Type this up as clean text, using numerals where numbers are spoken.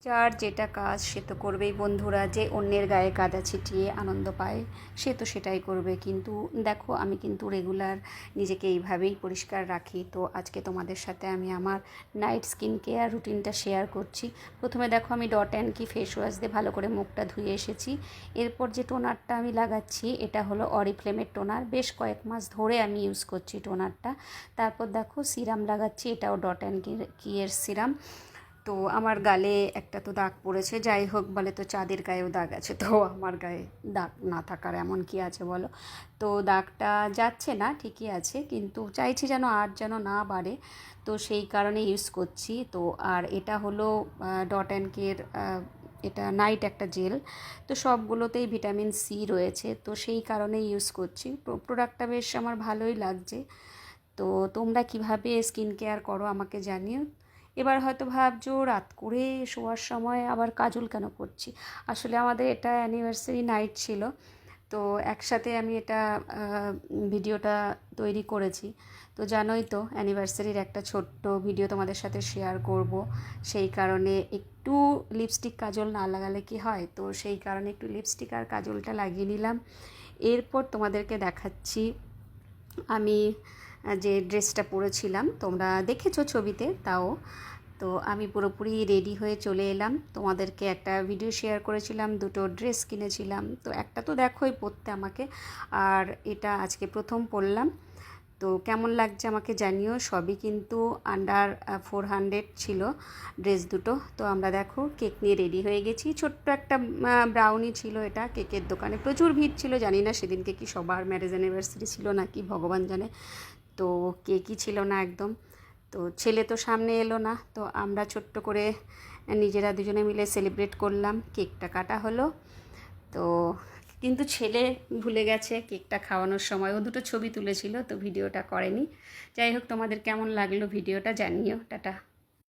যার যেটা কাজ সে তো করবেই বন্ধুরা। যে অন্যের গায়ে কাদা ছিটিয়ে আনন্দ পায় সে তো সেটাই করবে। কিন্তু দেখো, আমি কিন্তু রেগুলার নিজেকে এইভাবেই পরিষ্কার রাখি। তো আজকে তোমাদের সাথে আমি আমার নাইট স্কিন কেয়ার রুটিনটা শেয়ার করছি। প্রথমে দেখো, আমি ডট অ্যান্ড কি ফেস ওয়াশ দিয়ে ভালো করে মুখটা ধুয়ে এসেছি। এরপর যে টোনারটা আমি লাগাচ্ছি এটা হলো অরিফ্লেমের টোনার। বেশ কয়েক মাস ধরে আমি ইউজ করছি টোনারটা। তারপর দেখো সিরাম লাগাচ্ছি, এটাও ডট অ্যান্ড কি এর সিরাম। তো আমার গালে একটা তো দাগ পড়েছে, যাই হোক, বলে তো চাঁদের গায়েও দাগ আছে, তো আমার গায়ে দাগ না থাকার এমন কি আছে বলো। তো দাগটা যাচ্ছে না, ঠিকই আছে, কিন্তু চাইছি যেন না বাড়ে। তো সেই কারণে ইউজ করছি। তো আর এটা হলো ডট অ্যান্ড কের, এটা নাইট একটা জেল। তো সবগুলোতেই ভিটামিন সি রয়েছে, তো সেই কারণে ইউজ করছি। প্রোডাক্টটা বেশ আমার ভালোই লাগছে। তো তোমরা কিভাবে স্কিন কেয়ার করো আমাকে জানিও। এবার হয়তো ভাবছো রাত করে শোয়ার সময় আবার কাজল কেন করছি। আসলে আমাদের এটা অ্যানিভার্সারি নাইট ছিল, তো একসাথে আমি এটা ভিডিওটা তৈরি করেছি। তো জানোই তো, অ্যানিভার্সারির একটা ছোট্ট ভিডিও তোমাদের সাথে শেয়ার করব। সেই কারণে একটু লিপস্টিক কাজল না লাগালে কি হয়, তো সেই কারণে একটু লিপস্টিক আর কাজলটা লাগিয়ে নিলাম। এরপর তোমাদেরকে দেখাচ্ছি আমি যে ড্রেসটা পরেছিলাম, তোমরা দেখেছো ছবিতে তাও। তো আমি পুরোপুরি রেডি হয়ে চলে এলাম। তোমাদেরকে একটা ভিডিও শেয়ার করেছিলাম, দুটো ড্রেস কিনেছিলাম, তো একটা তো দেখোই পরতে আমাকে, আর এটা আজকে প্রথম পরলাম। তো কেমন লাগছে আমাকে জানিও। সবই কিন্তু আন্ডার 400 ছিল ড্রেস দুটো। তো আমরা দেখো কেক নিয়ে রেডি হয়ে গেছি। ছোট্ট একটা ব্রাউনি ছিল এটা কেকের দোকানে। প্রচুর ভিড় ছিল, জানি না সেদিনকে কি সবার ম্যারেজ অ্যানিভার্সারি ছিল নাকি ভগবান জানে। তো কেকই ছিল না একদম। তো ছেলে তো সামনে এলো না, তো আমরা ছোট্ট করে নিজেরা দুজনে মিলে সেলিব্রেট করলাম। কেকটা কাটা হলো। তো কিন্তু ছেলে ভুলে গেছে কেকটা খাওয়ানোর সময়, ও দুটো ছবি তুলেছিল তো ভিডিওটা করেনি। যাই হোক, তোমাদের কেমন লাগলো ভিডিওটা জানিও। টাটা।